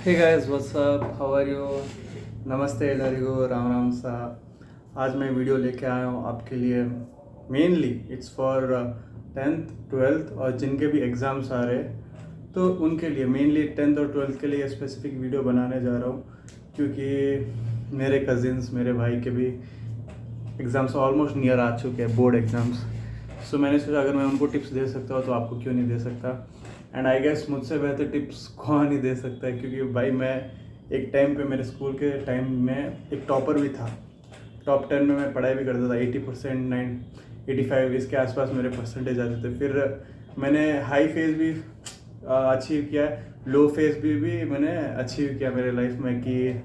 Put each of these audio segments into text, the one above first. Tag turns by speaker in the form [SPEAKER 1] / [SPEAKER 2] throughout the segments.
[SPEAKER 1] Hey guys what's up, how are you? नमस्ते ಎಲ್ಲರಿಗೂ, राम राम सा। आज मैं वीडियो लेके आया हूँ आपके लिए। Mainly it's for 10th 12th और जिनके भी एग्ज़ाम्स आ रहे हैं तो उनके लिए, मेनली 10th और 12th के लिए स्पेसिफिक वीडियो बनाने जा रहा हूँ, क्योंकि मेरे कज़िन्स, मेरे भाई के भी एग्ज़ाम्स ऑलमोस्ट नियर आ चुके हैं, बोर्ड एग्ज़ाम्स। सो मैंने सोचा अगर मैं उनको टिप्स दे सकता हूँ तो आपको क्यों नहीं दे सकता। एंड आई गेस मुझसे बेहतर टिप्स कौन ही दे सकता है, क्योंकि भाई मैं एक टाइम पे, मेरे स्कूल के टाइम में एक टॉपर भी था। टॉप 10 में मैं पढ़ाई भी करता था। 80%, 85 इसके आसपास मेरे परसेंटेज आते थे। फिर मैंने हाई फेज भी अचीव किया है, लो फेज भी मैंने अचीव किया मेरे लाइफ में, कि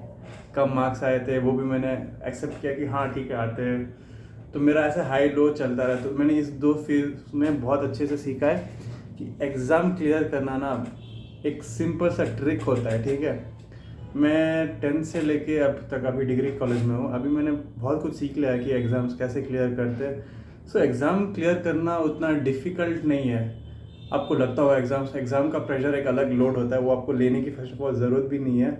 [SPEAKER 1] कम मार्क्स आए थे वो भी मैंने एक्सेप्ट किया कि हाँ ठीक है आते हैं। तो मेरा ऐसा हाई लो चलता रहा। तो मैंने इस दो फील्ड में बहुत अच्छे से सीखा है कि एग्ज़ाम क्लियर करना ना एक सिंपल सा ट्रिक होता है, ठीक है। मैं 10th से लेके अब तक अभी डिग्री कॉलेज में हूँ। अभी मैंने बहुत कुछ सीख लिया है कि एग्ज़ाम्स कैसे क्लियर करते हैं। सो एग्ज़ाम क्लियर करना उतना डिफ़िकल्ट नहीं है। आपको लगता होगा एग्ज़ाम का प्रेशर एक अलग लोड होता है, वो आपको लेने की फर्स्ट ऑफ ऑल ज़रूरत भी नहीं है,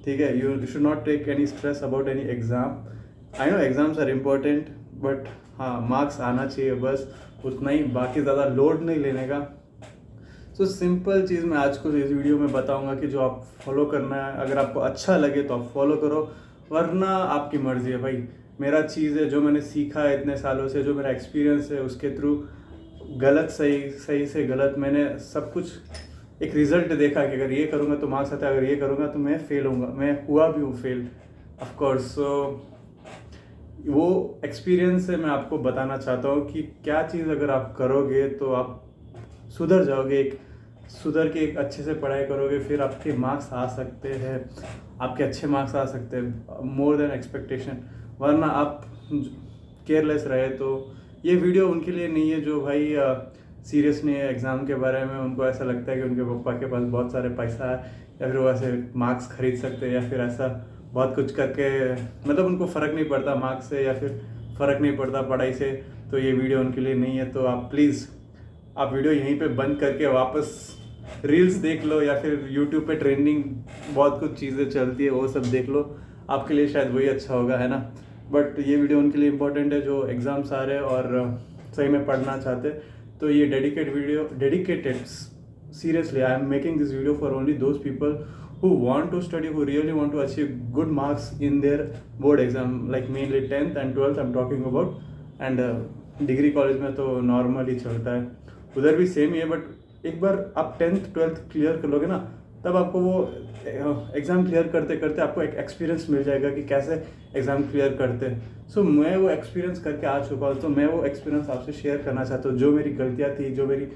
[SPEAKER 1] ठीक है। You should not take any stress about any exam. I know exams are important, but हाँ मार्क्स आना चाहिए बस, उतना ही, बाकी ज़्यादा लोड नहीं लेने का। सो सिंपल चीज़ मैं आज को इस वीडियो में बताऊंगा कि जो आप फॉलो करना है, अगर आपको अच्छा लगे तो आप फॉलो करो, वरना आपकी मर्ज़ी है भाई। मेरा चीज़ है, जो मैंने सीखा है इतने सालों से, जो मेरा एक्सपीरियंस है उसके थ्रू, गलत सही, सही से गलत, मैंने सब कुछ एक रिजल्ट देखा कि अगर ये करूँगा तो मार्क्स आता है, अगर ये करूँगा तो मैं फेल होऊंगा। मैं हुआ भी हूँ फेल, ऑफ कोर्स। सो वो एक्सपीरियंस से मैं आपको बताना चाहता हूँ कि क्या चीज़ अगर आप करोगे तो आप सुधर जाओगे। एक सुधर के एक अच्छे से पढ़ाई करोगे, फिर आपके मार्क्स आ सकते हैं, आपके अच्छे मार्क्स आ सकते हैं, मोर देन एक्सपेक्टेशन। वरना आप केयरलेस रहे तो ये वीडियो उनके लिए नहीं है जो भाई सीरियस नहीं है एग्ज़ाम के बारे में। उनको ऐसा लगता है कि उनके पापा के पास बहुत सारे पैसा है, या फिर वो ऐसे मार्क्स खरीद सकते हैं, या फिर ऐसा बहुत कुछ करके, मतलब उनको फ़र्क नहीं पड़ता मार्क्स से, या फिर फ़र्क नहीं पड़ता पढ़ाई से। तो ये वीडियो उनके लिए नहीं है। तो आप प्लीज़ आप वीडियो यहीं पे बंद करके वापस रील्स देख लो, या फिर यूट्यूब पे ट्रेंडिंग बहुत कुछ चीज़ें चलती है वो सब देख लो। आपके लिए शायद वही अच्छा होगा, है ना। बट ये वीडियो उनके लिए इम्पोर्टेंट है जो एग्ज़ाम्स आ रहे हैं और सही में पढ़ना चाहते। तो ये dedicated, seriously I am making this video for only those people who want to study, who really want to achieve good marks in their board exam, like mainly 10th and 12th I'm talking about, and degree college में तो normal ही चलता है, उधर भी same ही है। But एक बार आप 10th 12th clear कर लोगे ना, तब आपको वो एग्ज़ाम क्लियर करते करते आपको एक एक्सपीरियंस मिल जाएगा कि कैसे एग्ज़ाम क्लियर करते हैं। सो मैं वो एक्सपीरियंस करके आ चुका हूँ, तो मैं वो एक्सपीरियंस आपसे शेयर करना चाहता हूँ। जो मेरी गलतियाँ थी, जो मेरी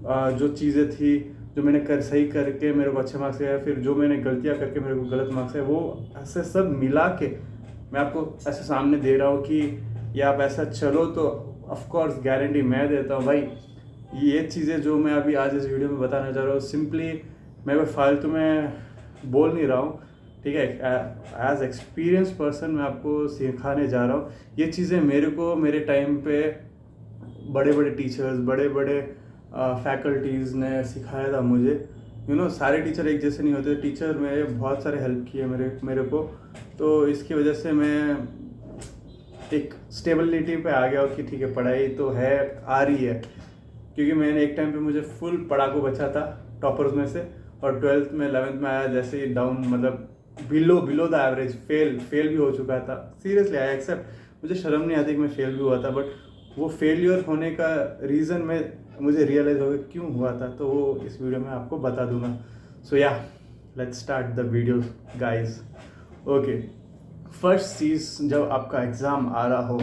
[SPEAKER 1] जो चीज़ें थी, जो मैंने सही करके मेरे को अच्छे मार्क्स आए, फिर जो मैंने गलतियाँ करके मेरे को गलत मार्क्स आए, वो ऐसे सब मिला के मैं आपको ऐसे सामने दे रहा हूँ कि ये आप ऐसा चलो तो ऑफ कोर्स गारंटी मैं देता हूँ भाई। ये चीज़ें जो मैं अभी आज इस वीडियो में बताने जा रहा हूँ, सिंपली मैं वो फालतू में बोल नहीं रहा हूँ, ठीक है। एज एक्सपीरियंस पर्सन मैं आपको सिखाने जा रहा हूँ। ये चीज़ें मेरे को मेरे टाइम पे बड़े बड़े टीचर्स, बड़े बड़े फैकल्टीज़ ने सिखाया था मुझे। सारे टीचर एक जैसे नहीं होते। टीचर मेरे बहुत सारे हेल्प किए मेरे को। तो इसकी वजह से मैं एक स्टेबिलिटी पे आ गया कि ठीक है पढ़ाई तो है, आ रही है। क्योंकि मैंने एक टाइम पे मुझे फुल पढ़ाकू बचा था टॉपर्स में से, और 12th में 11th में आया जैसे ही डाउन, मतलब बिलो द एवरेज, फेल भी हो चुका था। सीरियसली आई एक्सेप्ट, मुझे शर्म नहीं आती कि मैं फेल भी हुआ था, बट वो फेलियर होने का रीज़न में मुझे रियलाइज़ हो गया क्यों हुआ था, तो वो इस वीडियो में आपको बता दूंगा। सो या let's start the video guys. Okay, first चीज़, जब आपका एग्ज़ाम आ रहा हो,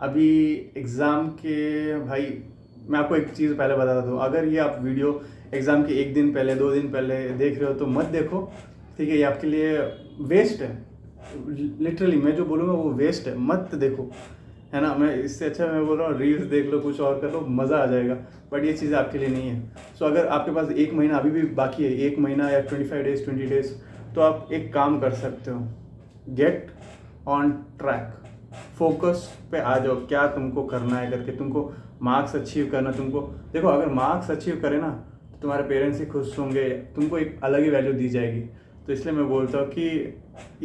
[SPEAKER 1] अभी एग्ज़ाम के, भाई मैं आपको एक चीज़ पहले बताता दूँ, अगर ये आप वीडियो एग्ज़ाम के एक दिन पहले, 2 दिन पहले देख रहे हो तो मत देखो, ठीक है। ये आपके लिए वेस्ट है, लिटरली मैं जो बोलूँगा वो वेस्ट है, मत देखो, है ना। मैं इससे अच्छा मैं बोल रहा हूँ रील्स देख लो, कुछ और कर लो, मज़ा आ जाएगा। बट ये चीज़ आपके लिए नहीं है। सो अगर आपके पास 1 महीना अभी भी बाकी है, 1 महीना या 25 डेज, 20 डेज, तो आप एक काम कर सकते हो, गेट ऑन ट्रैक, फोकस पे आ जाओ, क्या तुमको करना है करके। तुमको मार्क्स अचीव करना, तुमको देखो, अगर मार्क्स अचीव करे ना तो तुम्हारे पेरेंट्स ही खुश होंगे, तुमको एक अलग ही वैल्यू दी जाएगी। तो इसलिए मैं बोलता हूँ कि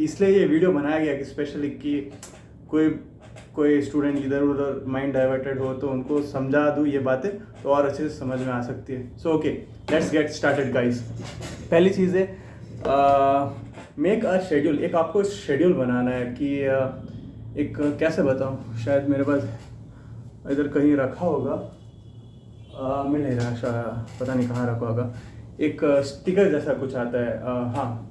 [SPEAKER 1] इसलिए ये वीडियो बनाया गया कि स्पेशली कि कोई स्टूडेंट इधर उधर माइंड डाइवर्टेड हो तो उनको समझा दूँ ये बातें तो और अच्छे से समझ में आ सकती है। So okay, let's get started guys. पहली चीज़ है मेक अ शेड्यूल। एक आपको शेड्यूल बनाना है कि एक कैसे बताऊँ, शायद मेरे पास इधर कहीं रखा होगा, मिल नहीं रहा, शायद पता नहीं कहाँ रखा होगा। एक स्टिकर जैसा कुछ आता है, हाँ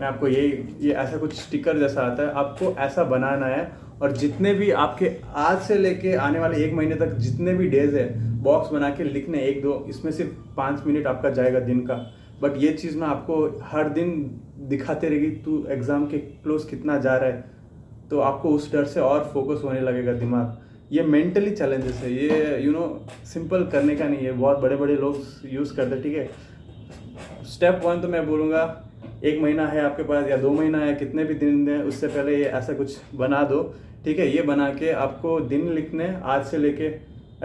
[SPEAKER 1] मैं आपको ये ऐसा कुछ स्टिकर जैसा आता है, आपको ऐसा बनाना है। और जितने भी आपके आज से लेके आने वाले 1 महीने तक जितने भी डेज है बॉक्स बना के लिखने, 1-2, इसमें सिर्फ 5 मिनट आपका जाएगा दिन का। बट ये चीज़ मैं आपको हर दिन दिखाते रहेगी, तू एग्ज़ाम के क्लोज कितना जा रहा है, तो आपको उस डर से और फोकस होने लगेगा दिमाग। ये मेंटली चैलेंजेस है, ये सिंपल करने का नहीं है, बहुत बड़े बड़े लोग यूज़ करते हैं, ठीक है। स्टेप 1 तो मैं बोलूँगा 1 महीना है आपके पास या 2 महीना है, कितने भी दिन है, उससे पहले ये ऐसा कुछ बना दो, ठीक है। ये बना के आपको दिन लिखने, आज से लेके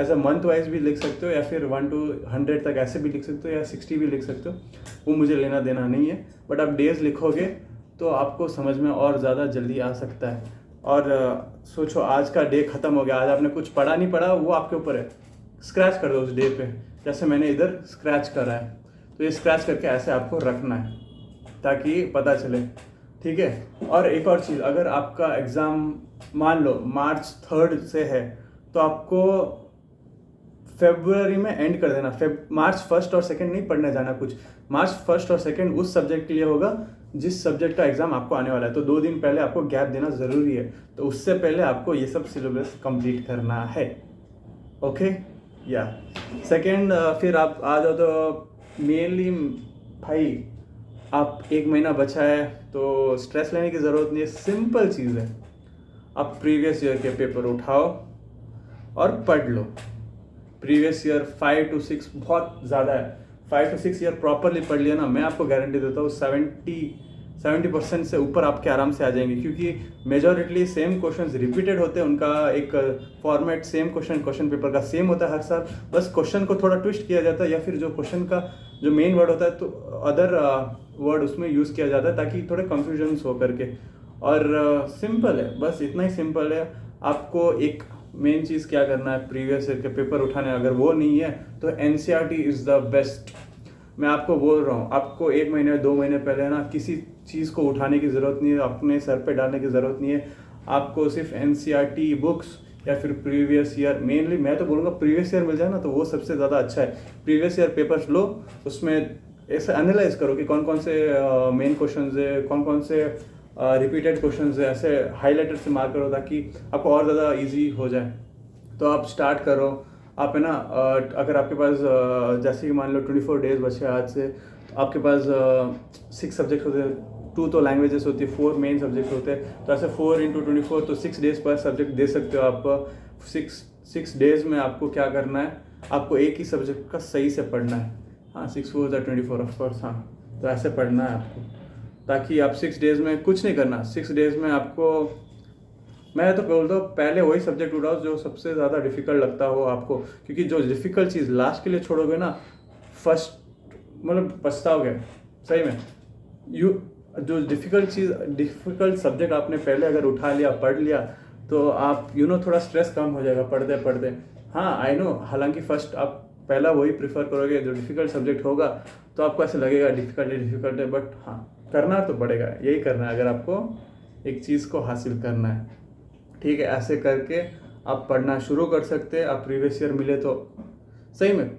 [SPEAKER 1] ऐसा मंथ वाइज भी लिख सकते हो या फिर 1 to 100 तक ऐसे भी लिख सकते हो या 60 भी लिख सकते हो, वो मुझे लेना देना नहीं है। बट आप डेज लिखोगे तो आपको समझ में और ज़्यादा जल्दी आ सकता है। और सोचो आज का डे ख़त्म हो गया, आज आपने कुछ पढ़ा नहीं पढ़ा वो आपके ऊपर है, स्क्रैच कर दो उस डे पे, जैसे मैंने इधर स्क्रैच करा है। तो ये स्क्रैच करके ऐसे आपको रखना है ताकि पता चले, ठीक है। और एक और चीज़, अगर आपका एग्ज़ाम मान लो March 3 से है तो आपको फरवरी में एंड कर देना। March 1 और 2 नहीं पढ़ने जाना कुछ, March 1 और 2 उस सब्जेक्ट के लिए होगा जिस सब्जेक्ट का एग्ज़ाम आपको आने वाला है। तो 2 दिन पहले आपको गैप देना ज़रूरी है, तो उससे पहले आपको ये सब सिलेबस कंप्लीट करना है, ओके या। सेकेंड, फिर आप आ जाओ तो मेनली भाई आप 1 महीना बचा है तो स्ट्रेस लेने की ज़रूरत नहीं है, सिंपल चीज़ है। आप प्रीवियस ईयर के पेपर उठाओ और पढ़ लो। प्रीवियस ईयर 5 to 6 बहुत ज़्यादा है, 5 to 6 ईयर प्रॉपरली पढ़ लिया ना, मैं आपको गारंटी देता हूँ 70% से ऊपर आपके आराम से आ जाएंगे, क्योंकि मेजॉरिटली सेम क्वेश्चंस रिपीटेड होते हैं, उनका एक फॉर्मेट सेम क्वेश्चन पेपर का सेम होता है हर साल, बस क्वेश्चन को थोड़ा ट्विस्ट किया जाता है या फिर जो क्वेश्चन का जो मेन वर्ड होता है तो अदर वर्ड उसमें यूज़ किया जाता है ताकि थोड़े कन्फ्यूजन हो करके। और सिंपल है, बस इतना ही सिंपल है। आपको एक मेन चीज़ क्या करना है, प्रीवियस ईयर के पेपर उठाने, अगर वो नहीं है तो NCERT इज़ द बेस्ट। मैं आपको बोल रहा हूँ, आपको 1 महीने 2 महीने पहले ना किसी चीज़ को उठाने की ज़रूरत नहीं है, अपने सर पे डालने की ज़रूरत नहीं है। आपको सिर्फ NCERT बुक्स या फिर प्रीवियस ईयर, मेनली मैं तो बोलूँगा प्रीवियस ईयर मिल जाए ना तो वो सबसे ज़्यादा अच्छा है। प्रीवियस ईयर पेपर्स लो, उसमें ऐसे एनालाइज करो कि कौन कौन से मेन क्वेश्चन है, कौन कौन से रिपीटेड क्वेश्चंस है, ऐसे हाईलाइटेड से मार्क करो ताकि आपको और ज़्यादा इजी हो जाए। तो आप स्टार्ट करो, आप है ना, अगर आपके पास जैसे कि मान लो 24 डेज बचे आज से, तो आपके पास 6 सब्जेक्ट होते हैं, 2 तो लैंग्वेजेस होती है, 4 मेन सब्जेक्ट होते हैं, तो ऐसे 4 into 24 तो 6 डेज पर सब्जेक्ट दे सकते हो आप। 6 डेज में आपको क्या करना है, आपको एक ही सब्जेक्ट का सही से पढ़ना है। हाँ, 6 4 24 ऑफ कोर्स, हाँ, तो ऐसे पढ़ना है आपको ताकि आप 6 डेज में कुछ नहीं करना। 6 डेज में आपको, मैं तो बोलता हूँ पहले वही सब्जेक्ट उठाओ जो सबसे ज़्यादा डिफ़िकल्ट लगता हो आपको, क्योंकि जो डिफ़िकल्ट चीज़ लास्ट के लिए छोड़ोगे ना, फर्स्ट मतलब पछताओगे सही में। जो डिफ़िकल्ट सब्जेक्ट आपने पहले अगर उठा लिया, पढ़ लिया, तो आप थोड़ा स्ट्रेस कम हो जाएगा पढ़ते पढ़ते। हाँ आई नो, हालांकि फर्स्ट आप पहला वही प्रेफर करोगे जो डिफ़िकल्ट सब्जेक्ट होगा, तो आपको ऐसे लगेगा डिफ़िकल्ट है, बट हाँ करना तो पड़ेगा, यही करना है अगर आपको एक चीज़ को हासिल करना है, ठीक है। ऐसे करके आप पढ़ना शुरू कर सकते हैं। आप प्रीवियस ईयर मिले तो सही में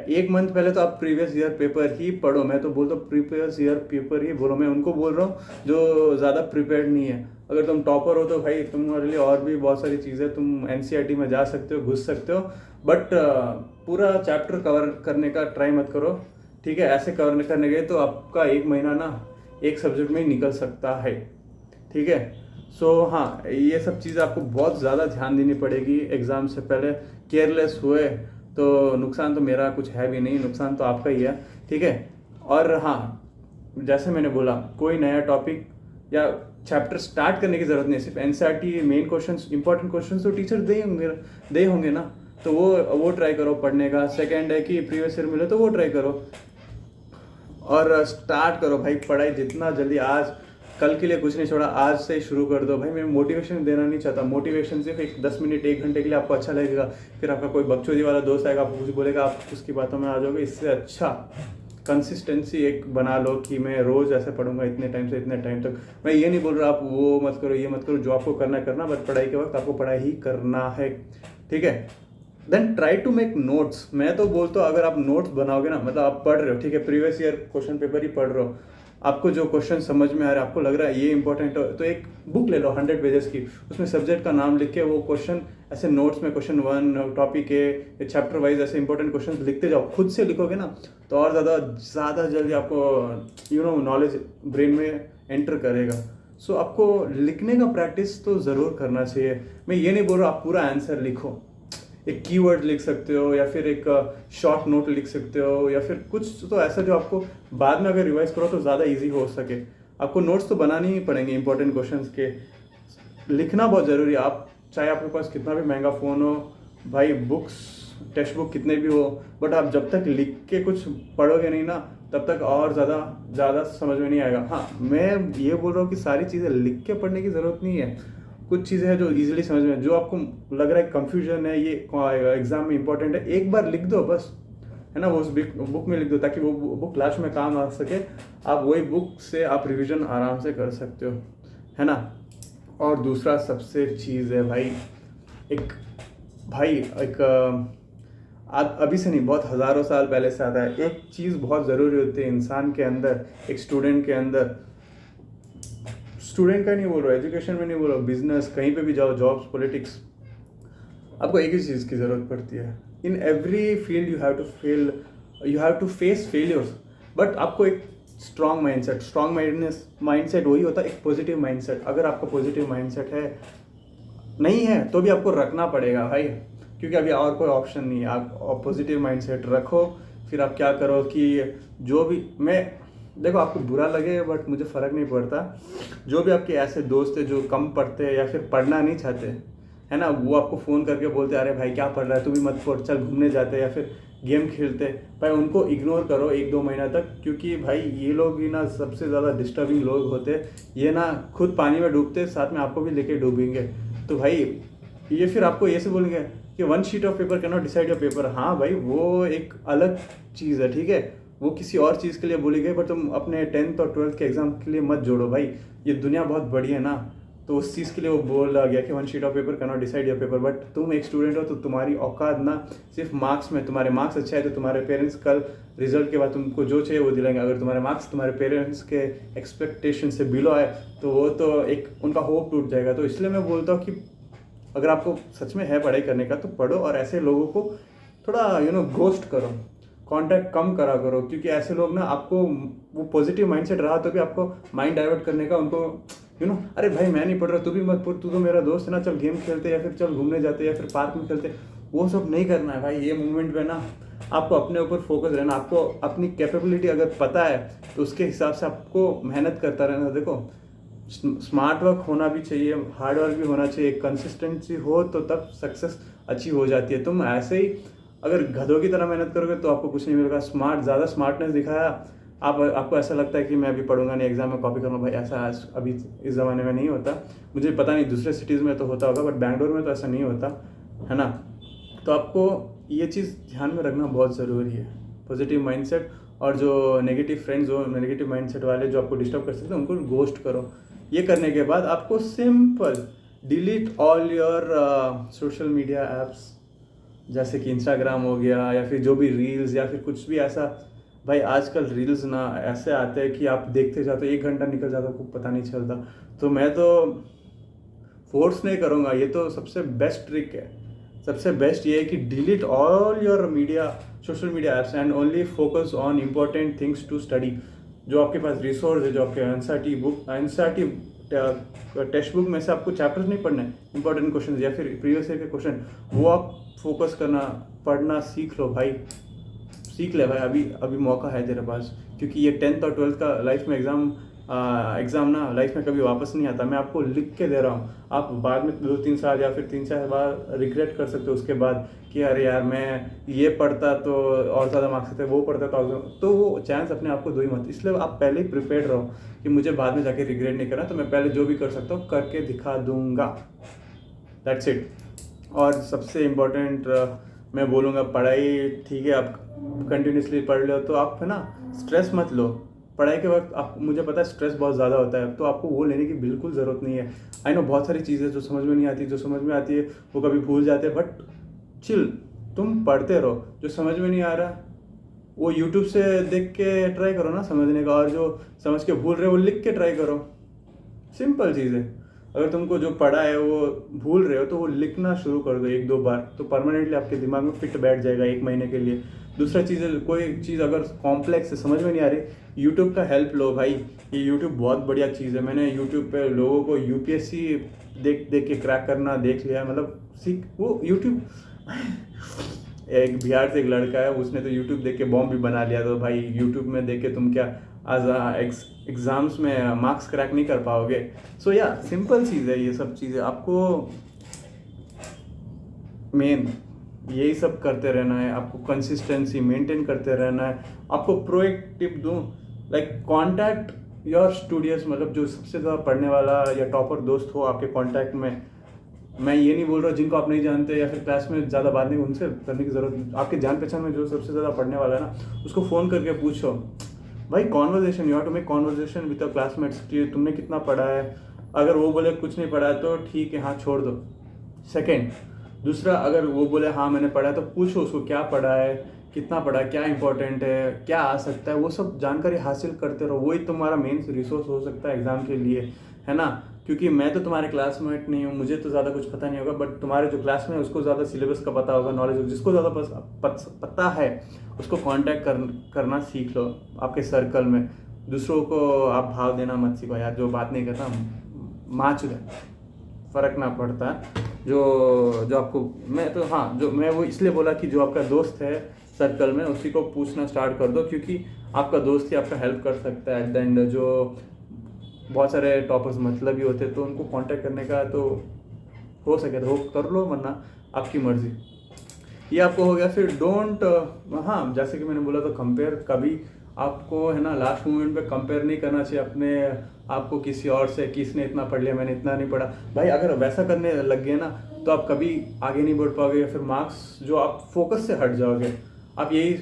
[SPEAKER 1] 1 मंथ पहले तो आप प्रीवियस ईयर पेपर ही पढ़ो, मैं तो बोलता हूँ प्रीवियस ईयर पेपर ही बोलो। मैं उनको बोल रहा हूँ जो ज़्यादा प्रिपेयर्ड नहीं है। अगर तुम टॉपर हो तो भाई तुम्हारे लिए और भी बहुत सारी चीज़ें, तुम NCERT में जा सकते हो, घुस सकते हो, बट पूरा चैप्टर कवर करने का ट्राई मत करो, ठीक है। ऐसे कवर करने गए तो आपका 1 महीना ना एक सब्जेक्ट में ही निकल सकता है, ठीक है। सो हाँ, ये सब चीज़ आपको बहुत ज़्यादा ध्यान देनी पड़ेगी एग्ज़ाम से पहले। केयरलेस हुए तो नुकसान तो मेरा कुछ है भी नहीं, नुकसान तो आपका ही है, ठीक है। और हाँ, जैसे मैंने बोला, कोई नया टॉपिक या चैप्टर स्टार्ट करने की ज़रूरत नहीं, सिर्फ NCERT main questions, important questions तो टीचर दे होंगे ना, तो वो ट्राई करो पढ़ने का। सेकेंड है कि प्रीवियस ईयर मिले तो वो ट्राई करो। और स्टार्ट करो भाई पढ़ाई जितना जल्दी। आज कल के लिए कुछ नहीं छोड़ा, आज से ही शुरू कर दो भाई। मैं मोटिवेशन देना नहीं चाहता, मोटिवेशन सिर्फ एक 10 मिनट 1 घंटे के लिए आपको अच्छा लगेगा, फिर आपका कोई बकचोदी वाला दोस्त आएगा आपको कुछ बोलेगा, आप उसकी बातों में आ जाओगे। इससे अच्छा कंसिस्टेंसी एक बना लो कि मैं रोज़ ऐसे पढ़ूंगा इतने टाइम से इतने टाइम तक। मैं ये नहीं बोल रहा आप वो मत करो ये मत करो, जो आपको करना करना, बट पढ़ाई के वक्त आपको पढ़ाई ही करना है, ठीक है। Then try to make notes. मैं तो बोलता हूँ अगर आप नोट्स बनाओगे ना, मतलब आप पढ़ रहे हो, ठीक है, प्रीवियस ईयर क्वेश्चन पेपर ही पढ़ रहे हो, आपको जो क्वेश्चन समझ में आ रहा है, आपको लग रहा है ये इंपॉर्टेंट हो, तो एक बुक ले लो 100 पेजेस की, उसमें सब्जेक्ट का नाम लिख के वो क्वेश्चन ऐसे नोट्स में क्वेश्चन 1 टॉपिक के चैप्टर वाइज ऐसे इंपॉर्टेंट क्वेश्चन लिखते जाओ। खुद से लिखोगे ना तो और ज़्यादा जल्दी आपको नॉलेज ब्रेन में एंटर करेगा। सो आपको लिखने का प्रैक्टिस तो ज़रूर करना चाहिए। मैं ये नहीं बोल रहा आप पूरा आंसर लिखो, एक कीवर्ड लिख सकते हो या फिर एक शॉर्ट नोट लिख सकते हो या फिर कुछ तो ऐसा जो आपको बाद में अगर रिवाइज करो तो ज़्यादा इजी हो सके। आपको नोट्स तो बनाने ही पड़ेंगे इंपॉर्टेंट क्वेश्चंस के। लिखना बहुत ज़रूरी है। आप चाहे आपके पास कितना भी महंगा फ़ोन हो भाई, बुक्स टेक्स्ट बुक कितने भी हो, बट आप जब तक लिख के कुछ पढ़ोगे नहीं ना तब तक और ज़्यादा समझ में नहीं आएगा। हाँ, मैं ये बोल रहा हूँ कि सारी चीज़ें लिख के पढ़ने की ज़रूरत नहीं है। कुछ चीज़ें हैं जो इजीली समझ में, जो आपको लग रहा है कंफ्यूजन है, ये एग्जाम में इंपॉर्टेंट है, एक बार लिख दो बस, है ना, वो उस बुक में लिख दो ताकि वो बुक लास्ट में काम आ सके। आप वही बुक से आप रिवीजन आराम से कर सकते हो, है ना। और दूसरा सबसे चीज़ है भाई, एक अभी से नहीं, बहुत हज़ारों साल पहले से आता है, एक चीज़ बहुत ज़रूरी होती है इंसान के अंदर, एक स्टूडेंट के अंदर। स्टूडेंट का नहीं बोल रहा, एजुकेशन में नहीं बोल रहा, बिजनेस कहीं पे भी जाओ, जॉब्स, पॉलिटिक्स, आपको एक ही चीज़ की ज़रूरत पड़ती है। In every field you have to face failures, but आपको एक स्ट्रॉन्ग माइंडसेट वही होता है, एक पॉजिटिव माइंडसेट। अगर आपका पॉजिटिव माइंडसेट है नहीं है तो भी आपको रखना पड़ेगा भाई, क्योंकि अभी और कोई ऑप्शन नहीं है। आप पॉजिटिव माइंडसेट रखो, फिर आप क्या करो कि जो भी देखो आपको बुरा लगे बट मुझे फ़र्क नहीं पड़ता। जो भी आपके ऐसे दोस्त है जो कम पढ़ते हैं या फिर पढ़ना नहीं चाहते, है ना, वो आपको फ़ोन करके बोलते अरे भाई क्या पढ़ रहा है, तू भी मत पढ़, चल घूमने जाते या फिर गेम खेलते, भाई उनको इग्नोर करो 1-2 महीना तक, क्योंकि भाई ये लोग ही ना सबसे ज़्यादा डिस्टर्बिंग लोग होते। ये ना खुद पानी में डूबते, साथ में आपको भी लेके डूबेंगे। तो भाई ये फिर आपको ये से बोलेंगे कि 1 sheet of paper can not decide your paper. हाँ भाई, वो एक अलग चीज़ है, ठीक है, वो किसी और चीज़ के लिए बोली गई, बट तुम अपने 10th और 12th के एग्ज़ाम के लिए मत जोड़ो भाई। ये दुनिया बहुत बड़ी है ना, तो उस चीज़ के लिए वो बोला गया कि 1 sheet of paper can not decide your paper. But तुम एक स्टूडेंट हो तो तुम्हारी औकात ना सिर्फ मार्क्स में, तुम्हारे मार्क्स अच्छे है तो तुम्हारे पेरेंट्स कल रिजल्ट के बाद तुमको जो चाहिए वो दिलाएंगे। अगर तुम्हारे मार्क्स तुम्हारे पेरेंट्स के एक्सपेक्टेशन से बिलो आए तो वो तो एक उनका होप टूट जाएगा। तो इसलिए मैं बोलता हूँ कि अगर आपको सच में है पढ़ाई करने का तो पढ़ो, और ऐसे लोगों को थोड़ा घोस्ट करो, कांटेक्ट कम करा करो, क्योंकि ऐसे लोग ना आपको वो पॉजिटिव माइंडसेट रहा तो भी आपको माइंड डाइवर्ट करने का, उनको अरे भाई मैं नहीं पढ़ रहा, तू भी मत पढ़, तू तो मेरा दोस्त है ना, चल गेम खेलते या फिर चल घूमने जाते या फिर पार्क में खेलते, वो सब नहीं करना है भाई। ये मूवमेंट में ना आपको अपने ऊपर फोकस रहना, आपको अपनी कैपेबिलिटी अगर पता है तो उसके हिसाब से आपको मेहनत करता रहना। देखो स्मार्ट वर्क होना भी चाहिए, हार्ड वर्क भी होना चाहिए, कंसिस्टेंसी हो तो तब सक्सेस अच्छी हो जाती है। तुम ऐसे ही अगर गधों की तरह मेहनत करोगे तो आपको कुछ नहीं मिलेगा। ज़्यादा स्मार्टनेस दिखाया, आपको ऐसा लगता है कि मैं अभी पढ़ूंगा नहीं, एग्जाम में कॉपी करूँगा, भाई ऐसा आज अभी इस ज़माने में नहीं होता। मुझे पता नहीं दूसरे सिटीज़ में तो होता होगा, बट बैंगलोर में तो ऐसा नहीं होता, है ना। तो आपको ये चीज़ ध्यान में रखना बहुत ज़रूरी है, पॉजिटिव माइंडसेट। और जो नेगेटिव फ्रेंड्स हो, नेगेटिव माइंडसेट वाले जो आपको डिस्टर्ब कर सकते हैं, उनको घोस्ट करो। ये करने के बाद आपको simple delete all your social media apps, जैसे कि इंस्टाग्राम हो गया या फिर जो भी रील्स या फिर कुछ भी ऐसा। भाई आजकल रील्स ना ऐसे आते हैं कि आप देखते जाते हो 1 घंटा निकल जाता है, आपको पता नहीं चलता। तो मैं तो फोर्स नहीं करूँगा, ये तो सबसे बेस्ट ट्रिक है। सबसे बेस्ट ये है कि delete all your social media apps and only focus on important things to study. जो आपके पास रिसोर्स है, जो आपके एनसीईआरटी टेक्स्ट बुक में से आपको चैप्टर्स नहीं पढ़ना है, इंपॉर्टेंट क्वेश्चन या फिर प्रीवियस ईयर के क्वेश्चन, वो आप फोकस करना, पढ़ना सीख लो भाई, सीख ले भाई। अभी मौका है तेरे पास, क्योंकि ये 10th और 12th का लाइफ में एग्ज़ाम एग्ज़ाम ना लाइफ में कभी वापस नहीं आता। मैं आपको लिख के दे रहा हूँ, आप बाद में 2-3 साल या फिर 3-4 बार रिग्रेट कर सकते हो उसके बाद कि अरे यार मैं ये पढ़ता तो और ज़्यादा मार्क्स आते, वो पढ़ता तो वो चांस अपने आप को दो ही मत। इसलिए आप पहले ही प्रिपेयर्ड रहो कि मुझे बाद में जाके रिग्रेट नहीं करना, तो मैं पहले जो भी कर सकता हूँ करके दिखा दूंगा। That's it. और सबसे इम्पोर्टेंट मैं बोलूँगा, पढ़ाई ठीक है आप कंटिन्यूसली पढ़ लो तो आप है ना स्ट्रेस मत लो। पढ़ाई के वक्त आप, मुझे पता है स्ट्रेस बहुत ज़्यादा होता है, तो आपको वो लेने की बिल्कुल ज़रूरत नहीं है। आई नो बहुत सारी चीज़ें जो समझ में नहीं आती, जो समझ में आती है वो कभी भूल जाते हैं, बट चिल, तुम पढ़ते रहो। जो समझ में नहीं आ रहा वो यूट्यूब से देख के ट्राई करो ना समझने का, और जो समझ के भूल रहे हो वो लिख के ट्राई करो। सिंपल चीज़ है। अगर तुमको जो पढ़ा है वो भूल रहे हो तो वो लिखना शुरू कर दो 1-2 बार, तो परमानेंटली आपके दिमाग में फिट बैठ जाएगा 1 महीने के लिए। दूसरा चीज़ है, कोई चीज़ अगर कॉम्प्लेक्स है समझ में नहीं आ रही, यूट्यूब का हेल्प लो भाई। ये यूट्यूब बहुत बढ़िया चीज़ है। मैंने यूट्यूब पे लोगों को यूपीएससी देख देख के क्रैक करना देख लिया, मतलब सीख वो यूट्यूब एक बिहार से एक लड़का है, उसने तो यूट्यूब देख के बॉम्ब भी बना लिया। तो भाई यूट्यूब में देख के तुम क्या आज एग्ज़ाम्स में मार्क्स क्रैक नहीं कर पाओगे। सो या सिंपल चीज़ है ये सब चीज़ें। आपको मेन यही सब करते रहना है, आपको कंसिस्टेंसी मेंटेन करते रहना है। आपको प्रो एक टिप दूँ, लाइक कॉन्टैक्ट योर स्टूडियस, मतलब जो सबसे ज़्यादा पढ़ने वाला या टॉपर दोस्त हो आपके कॉन्टैक्ट में। मैं ये नहीं बोल रहा जिनको आप नहीं जानते या फिर क्लास में ज़्यादा बात नहीं, उनसे करने की ज़रूरत नहीं। आपके जान पहचान में जो सबसे ज़्यादा पढ़ने वाला है ना, उसको फ़ोन करके पूछो भाई। Conversation, you have to make conversation with the classmates कि तुमने कितना पढ़ा है। अगर वो बोले कुछ नहीं पढ़ा है तो ठीक है, हाँ छोड़ दो। सेकेंड, दूसरा, अगर वो बोले हाँ मैंने पढ़ा है तो पूछो उसको क्या पढ़ा है, कितना पढ़ा है, क्या इंपॉर्टेंट है, क्या आ सकता है, वो सब जानकारी हासिल करते रहो। वही तुम्हारा मेन रिसोर्स हो सकता है एग्ज़ाम के लिए, है ना। क्योंकि मैं तो तुम्हारे क्लासमेट नहीं हूँ, मुझे तो ज़्यादा कुछ पता नहीं होगा, बट तुम्हारे जो क्लास में है उसको ज़्यादा सिलेबस का पता होगा, नॉलेज, जिसको ज़्यादा पता है उसको कांटेक्ट करना सीख लो आपके सर्कल में। दूसरों को आप भाव देना मत सीखो यार, जो बात नहीं करता माँ चुदा, फ़र्क ना पड़ता। जो आपको, मैं तो हाँ, जो मैं वो इसलिए बोला कि जो आपका दोस्त है सर्कल में उसी को पूछना स्टार्ट कर दो, क्योंकि आपका दोस्त ही आपका हेल्प कर सकता है एट द एंड। जो बहुत सारे टॉपर्स मतलब ही होते हैं, तो उनको कांटेक्ट करने का तो हो सके तो कर लो, वरना आपकी मर्ज़ी। ये आपको हो गया। फिर डोंट, हाँ जैसे कि मैंने बोला तो कंपेयर कभी आपको है ना लास्ट मोमेंट पे कंपेयर नहीं करना चाहिए अपने आपको किसी और से, किसने इतना पढ़ लिया मैंने इतना नहीं पढ़ा। भाई अगर वैसा करने लग गए ना तो आप कभी आगे नहीं बढ़ पाओगे, या फिर मार्क्स जो आप फोकस से हट जाओगे। आप यही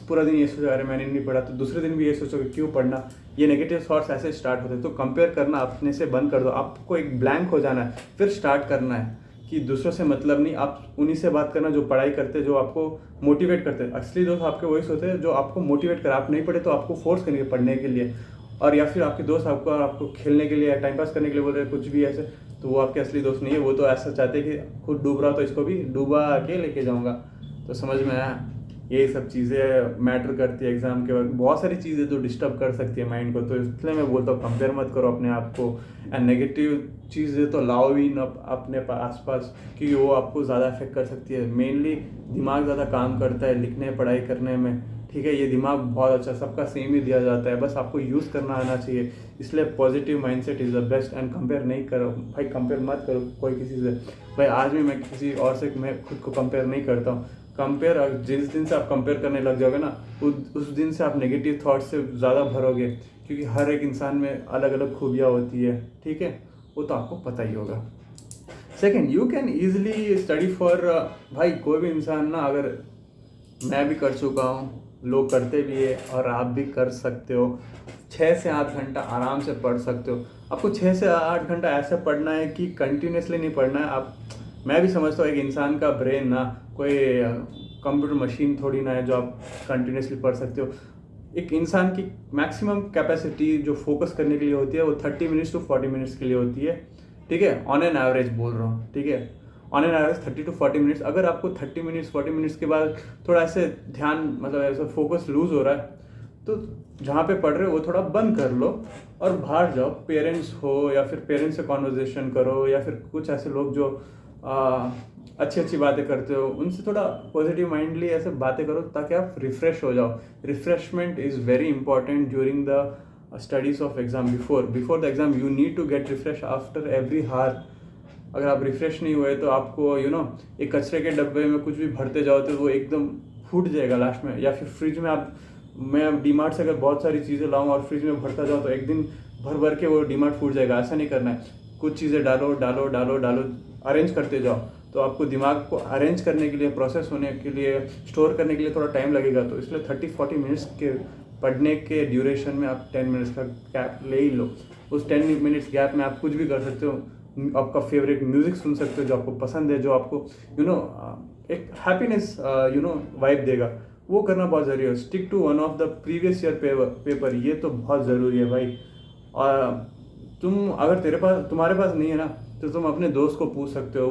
[SPEAKER 1] पूरा दिन ये सोचो अरे मैंने नहीं पढ़ा, तो दूसरे दिन भी ये सोचोगे क्यों पढ़ना। ये नेगेटिव थॉट्स ऐसे स्टार्ट होते हैं। तो कंपेयर करना अपने से बंद कर दो। आपको एक ब्लैंक हो जाना है, फिर स्टार्ट करना है कि दूसरों से मतलब नहीं, आप उन्हीं से बात करना जो पढ़ाई करते हैं, जो आपको मोटिवेट करते हैं। असली दोस्त आपके वही होते हैं जो आपको मोटिवेट करे। आप नहीं पढ़े तो आपको फोर्स करेंगे पढ़ने के लिए, और या फिर आपके दोस्त आपको खेलने के लिए या टाइम पास करने के लिए बोल रहे हैं कुछ भी ऐसे, तो वो आपके असली दोस्त नहीं है। वो तो ऐसा चाहते हैं कि खुद डूब रहा तो इसको भी डूबा के लेके जाऊँगा। तो समझ में आया, यही सब चीज़ें मैटर करती है एग्ज़ाम के वक्त। बहुत सारी चीज़ें जो डिस्टर्ब कर सकती है माइंड को, तो इसलिए मैं बोलता हूँ कंपेयर मत करो अपने आप को। एंड नेगेटिव चीज़ें तो लाओ भी न अपने आसपास, क्योंकि वो आपको ज़्यादा अफेक्ट कर सकती है। मेनली दिमाग ज़्यादा काम करता है लिखने पढ़ाई करने में, ठीक है। ये दिमाग बहुत अच्छा, सबका सेम ही दिया जाता है, बस आपको यूज़ करना आना चाहिए। इसलिए positive mindset is the best. And compare नहीं करो भाई, कंपेयर मत करो कोई किसी से। भाई आज भी मैं किसी और से मैं खुद को कंपेयर नहीं करता हूँ। कंपेयर, जिस दिन से आप कंपेयर करने लग जाओगे ना, उस दिन से आप नेगेटिव थॉट्स से ज़्यादा भरोगे, क्योंकि हर एक इंसान में अलग अलग खूबियाँ होती है, ठीक है। वो तो आपको पता ही होगा। Second, you can easily study for, भाई कोई भी इंसान ना, अगर मैं भी कर चुका हूँ, लोग करते भी है और आप भी कर सकते हो, 6 से 8 घंटा आराम से पढ़ सकते हो। आपको 6 से 8 घंटा ऐसे पढ़ना है कि कंटिन्यूसली नहीं पढ़ना है। आप, मैं भी समझता हूँ एक इंसान का ब्रेन ना कोई कंप्यूटर मशीन थोड़ी ना है जो आप कंटिन्यूसली पढ़ सकते हो। एक इंसान की मैक्सिमम कैपेसिटी जो फोकस करने के लिए होती है वो 30 मिनट्स टू 40 मिनट्स के लिए होती है, ठीक है। ऑन एन एवरेज बोल रहा हूँ, ठीक है। On an average 30 to 40 minutes. अगर आपको 30 मिनट्स 40 मिनट्स के बाद थोड़ा ऐसे ध्यान, मतलब ऐसा फोकस लूज हो रहा है, तो जहाँ पे पढ़ रहे हो वो थोड़ा बंद कर लो और बाहर जाओ। पेरेंट्स हो या फिर पेरेंट्स से कॉन्वर्जेशन करो, या फिर कुछ ऐसे लोग जो अच्छी अच्छी बातें करते हो उनसे थोड़ा पॉजिटिव माइंडली ऐसे बातें करो, ताकि आप रिफ़्रेश हो जाओ। Refreshment is very important during the studies of exam before the exam you need to get refresh after every hour. अगर आप रिफ्रेश नहीं हुए तो आपको एक कचरे के डब्बे में कुछ भी भरते जाओ तो वो एकदम फूट जाएगा लास्ट में. या फिर फ्रिज में मैं डीमार्ट से अगर बहुत सारी चीज़ें लाऊं और फ्रिज में भरता जाऊँ तो एक दिन भर के वो डीमार्ट फूट जाएगा. ऐसा नहीं करना है. कुछ चीज़ें डालो अरेंज करते जाओ. तो आपको दिमाग को अरेंज करने के लिए, प्रोसेस होने के लिए, स्टोर करने के लिए थोड़ा टाइम लगेगा. तो इसलिए 30-40 मिनट्स के पढ़ने के ड्यूरेशन में आप 10 मिनट्स का गैप ले ही लो. उस 10 मिनट्स गैप में आप कुछ भी कर सकते हो. आपका फेवरेट म्यूज़िक सुन सकते हो जो आपको पसंद है, जो आपको एक हैप्पीनेस वाइब देगा. वो करना बहुत ज़रूरी है. Stick to one of the previous year paper. ये तो बहुत ज़रूरी है भाई. और अगर तुम्हारे पास नहीं है ना तो तुम अपने दोस्त को पूछ सकते हो.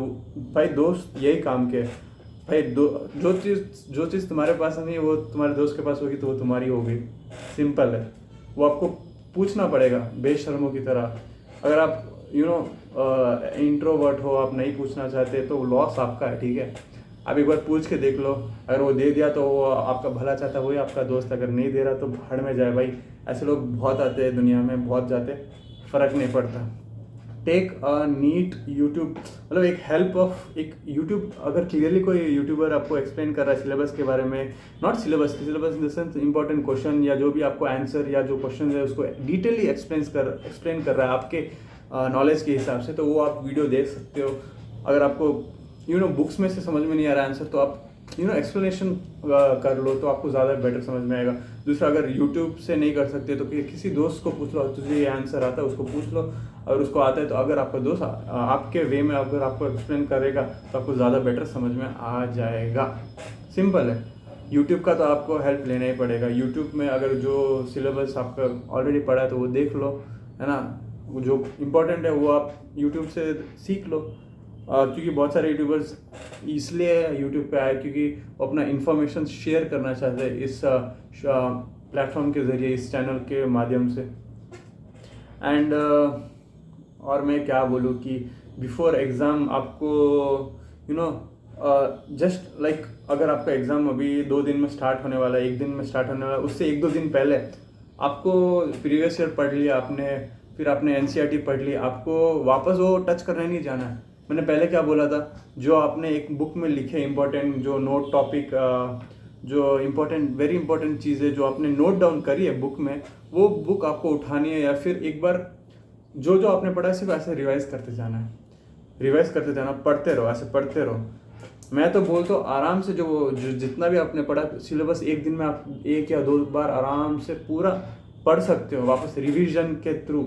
[SPEAKER 1] भाई दोस्त यही काम के भाई. जो चीज़ तुम्हारे पास नहीं है वो तुम्हारे दोस्त के पास होगी तो वो तुम्हारी होगी. सिंपल है. वो आपको पूछना पड़ेगा बेशर्मों की तरह. अगर आप इंट्रोवर्ट हो, आप नहीं पूछना चाहते तो लॉस आपका है. ठीक है, आप एक बार पूछ के देख लो. अगर वो दे दिया तो वो आपका भला चाहता है, वही आपका दोस्त. अगर नहीं दे रहा तो भाड़ में जाए भाई. ऐसे लोग बहुत आते हैं दुनिया में, बहुत जाते, फ़र्क नहीं पड़ता. टेक अ नीट यूट्यूब, मतलब एक यूट्यूब. अगर क्लियरली कोई यूट्यूबर आपको एक्सप्लेन कर रहा है सिलेबस के बारे में, not syllabus in the sense important question या जो भी आपको आंसर या जो क्वेश्चन है उसको डिटेली एक्सप्लेन कर रहा है आपके नॉलेज के हिसाब से, तो वो आप वीडियो देख सकते हो. अगर आपको बुक्स में से समझ में नहीं आ रहा आंसर तो आप एक्सप्लेनेशन कर लो तो आपको ज़्यादा बेटर समझ में आएगा. दूसरा, अगर यूट्यूब से नहीं कर सकते तो किसी दोस्त को पूछ लो. तुझे ये आंसर आता है उसको पूछ लो. अगर उसको आता है तो अगर आपका दोस्त आपके वे में अगर आपको एक्सप्लेन करेगा तो आपको ज़्यादा बेटर समझ में आ जाएगा. सिंपल है. यूट्यूब का तो आपको हेल्प लेना ही पड़ेगा. यूट्यूब में अगर जो सिलेबस आपका ऑलरेडी पढ़ा है तो वो देख लो, है ना. जो इम्पोर्टेंट है वो आप यूट्यूब से सीख लो. क्योंकि बहुत सारे यूट्यूबर्स इसलिए यूट्यूब पे आए क्योंकि वो अपना इन्फॉर्मेशन शेयर करना चाहते हैं इस प्लेटफॉर्म के ज़रिए, इस चैनल के माध्यम से. एंड और मैं क्या बोलूँ कि बिफोर एग्ज़ाम आपको जस्ट लाइक अगर आपका एग्ज़ाम अभी 2 दिन में स्टार्ट होने वाला है, 1 दिन में स्टार्ट होने वाला है, उससे 1-2 दिन पहले आपको प्रीवियस ईयर पढ़ लिया आपने, फिर आपने NCERT पढ़ ली, आपको वापस वो टच करने नहीं जाना है. मैंने पहले क्या बोला था, जो आपने एक बुक में लिखे इंपॉर्टेंट जो नोट टॉपिक, जो इम्पोर्टेंट वेरी इंपॉर्टेंट चीज़ें जो आपने नोट डाउन करी है बुक में, वो बुक आपको उठानी है. या फिर एक बार जो आपने पढ़ा है सिर्फ ऐसे रिवाइज करते जाना, पढ़ते रहो, ऐसे पढ़ते रहो. मैं तो बोलता हूँ आराम से जो जितना भी आपने पढ़ा सिलेबस 1 दिन में आप 1 या 2 बार आराम से पूरा पढ़ सकते हो वापस रिवीजन के through.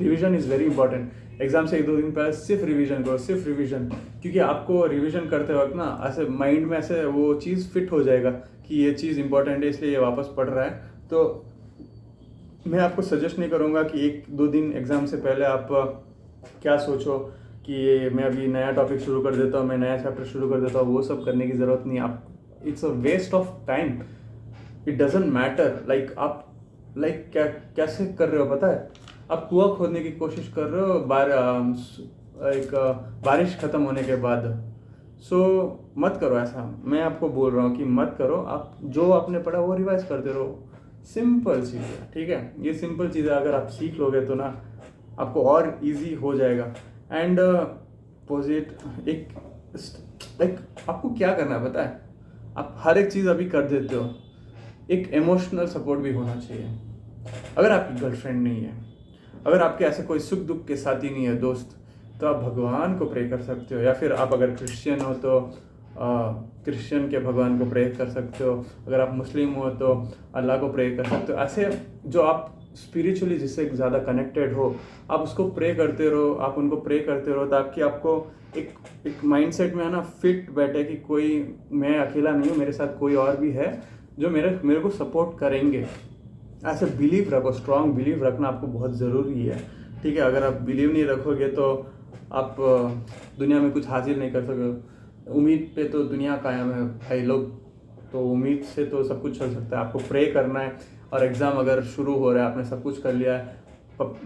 [SPEAKER 1] Revision is very important. Exam से 1-2 दिन पहले सिर्फ रिवीजन करो, सिर्फ रिवीजन. क्योंकि आपको रिवीजन करते वक्त ना ऐसे माइंड में ऐसे वो चीज़ फिट हो जाएगा कि ये चीज़ इंपॉर्टेंट है इसलिए ये वापस पढ़ रहा है. तो मैं आपको सजेस्ट नहीं करूँगा कि 1-2 दिन एग्ज़ाम से पहले आप क्या सोचो कि मैं अभी नया टॉपिक शुरू कर देता हूँ, मैं नया चैप्टर शुरू कर देता हूँ. वो सब करने की ज़रूरत नहीं. आप it's a waste of time. It doesn't matter. आप कैसे कर रहे हो पता है, आप कुआं खोदने की कोशिश कर रहे हो बारिश ख़त्म होने के बाद. सो मत करो ऐसा. मैं आपको बोल रहा हूँ कि मत करो. आप जो आपने पढ़ा वो रिवाइज करते रहो. सिंपल चीज़ है. ठीक है, ये सिंपल चीज़ है. अगर आप सीख लोगे तो ना आपको और इजी हो जाएगा. एंड आपको क्या करना है पता है, आप हर एक चीज़ अभी कर देते हो. एक इमोशनल सपोर्ट भी होना चाहिए. अगर आपकी गर्लफ्रेंड नहीं है, अगर आपके ऐसे कोई सुख दुख के साथी नहीं है दोस्त, तो आप भगवान को प्रे कर सकते हो. या फिर आप अगर क्रिश्चियन हो तो क्रिश्चियन के भगवान को प्रे कर सकते हो. अगर आप मुस्लिम हो तो अल्लाह को प्रे कर सकते हो. ऐसे जो आप स्पिरिचुअली जिससे ज़्यादा कनेक्टेड हो आप उसको प्रे करते रहो, आप उनको प्रे करते रहो, ताकि आपको एक माइंडसेट में है ना फिट बैठे कि कोई मैं अकेला नहीं हूँ, मेरे साथ कोई और भी है जो मेरे को सपोर्ट करेंगे. ऐसे बिलीव रखो. स्ट्रांग बिलीव रखना आपको बहुत ज़रूरी है. ठीक है, अगर आप बिलीव नहीं रखोगे तो आप दुनिया में कुछ हासिल नहीं कर सकोगे. उम्मीद पे तो दुनिया कायम है भाई लोग. तो उम्मीद से तो सब कुछ चल सकता है. आपको प्रे करना है. और एग्ज़ाम अगर शुरू हो रहा है, आपने सब कुछ कर लिया है,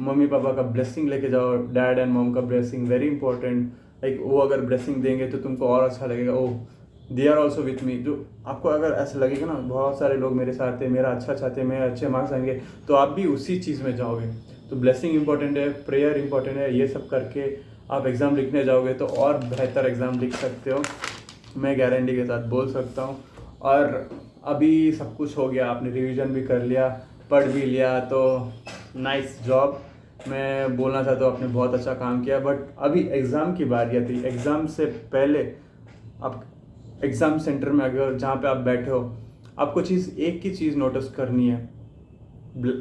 [SPEAKER 1] मम्मी पापा का ब्लेसिंग लेके जाओ. डैड एंड मॉम का ब्लेसिंग वेरी इंपॉर्टेंट. वो अगर ब्लेसिंग देंगे तो तुमको और अच्छा लगेगा. Oh they are also with me. जो आपको अगर ऐसा लगेगा ना बहुत सारे लोग मेरे साथ थे, मेरा अच्छा चाहते, मेरे अच्छे मार्क्स आएंगे, तो आप भी उसी चीज़ में जाओगे। तो ब्लेसिंग इंपॉर्टेंट है, प्रेयर इंपॉर्टेंट है, ये सब करके आप एग्ज़ाम लिखने जाओगे तो और बेहतर एग्ज़ाम लिख सकते हो, मैं गारंटी के साथ बोल सकता हूँ। और अभी सब कुछ हो गया, आपने रिवीजन भी कर लिया, पढ़ भी लिया, तो नाइस जॉब। मैं बोलना चाहता हूँ आपने बहुत अच्छा काम किया। बट अभी एग्ज़ाम की बारी आती है। एग्ज़ाम से पहले आप एग्ज़ाम सेंटर में अगर जहाँ पे आप बैठे हो, आपको एक ही चीज़ नोटिस करनी है।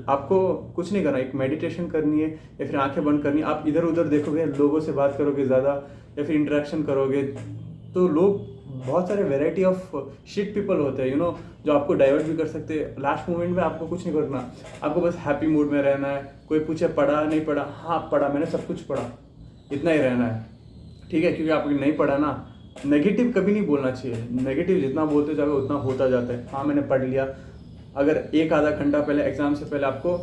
[SPEAKER 1] आपको कुछ नहीं करना, एक मेडिटेशन करनी है या फिर आंखें बंद करनी है। आप इधर उधर देखोगे, लोगों से बात करोगे ज़्यादा या फिर इंटरेक्शन करोगे, तो लोग बहुत सारे वेराइटी ऑफ शिट पीपल होते हैं जो आपको डाइवर्ट भी कर सकते हैं। लास्ट मोमेंट में आपको कुछ नहीं करना, आपको बस हैप्पी मूड में रहना है। कोई पूछे पढ़ा नहीं पढ़ा, हाँ पढ़ा, मैंने सब कुछ पढ़ा, इतना ही रहना है, ठीक है। क्योंकि आपको नहीं पढ़ा ना, नेगेटिव कभी नहीं बोलना चाहिए। नेगेटिव जितना बोलते जाओगे उतना होता जाता है। हाँ मैंने पढ़ लिया, अगर एक आधा घंटा पहले एग्ज़ाम से पहले आपको